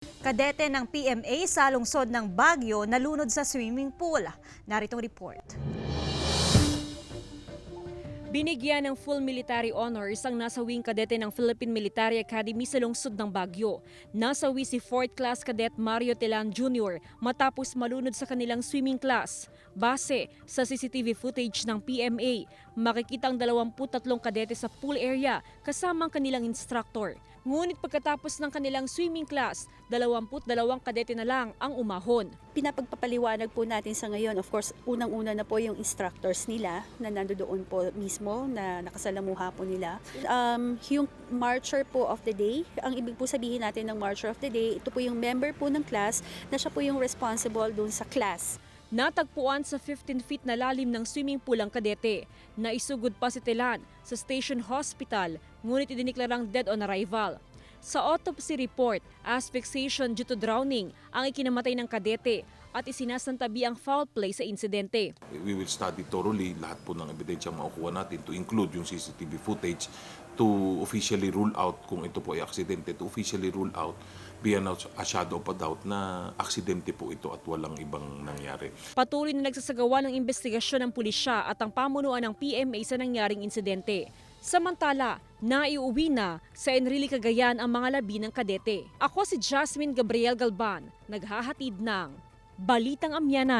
Kadete ng PMA sa lungsod ng Baguio nalunod sa swimming pool. Naritong report. Binigyan ng full military honors ang nasawing kadete ng Philippine Military Academy sa lungsod ng Baguio. Nasawi si 4th Class Cadet Mario Telan Jr. matapos malunod sa kanilang swimming class. Base sa CCTV footage ng PMA, makikita ang 23 kadete sa pool area kasama ang kanilang instructor. Ngunit pagkatapos ng kanilang swimming class, 22 kadete na lang ang umahon. Pinapagpapaliwanag po natin sa ngayon, of course, unang-una na po yung instructors nila na nandoon po mismo, na nakasalamuha po nila. Yung marcher po of the day, ang ibig po sabihin natin ng marcher of the day, ito po yung member po ng class na siya po yung responsible dun sa class. Natagpuan sa 15 feet na lalim ng swimming pool ang kadete. Naisugod pa si Telan sa Station Hospital, ngunit idiniklarang dead on arrival. Sa autopsy report, asphyxiation due to drowning ang ikinamatay ng kadete at isinasantabi ang foul play sa insidente. We will study thoroughly lahat po ng ebidensyang makukuha natin to include yung CCTV footage to officially rule out kung ito po ay aksidente, to officially rule out beyond a shadow of a doubt na aksidente po ito at walang ibang nangyari. Patuloy na nagsasagawa ng investigasyon ng pulisya at ang pamunuan ng PMA sa nangyaring insidente. Samantala, naiuwi na sa Enrile, Cagayan ang mga labi ng kadete. Ako si Gabriel-Galban, naghahatid ng Balitang Amianan.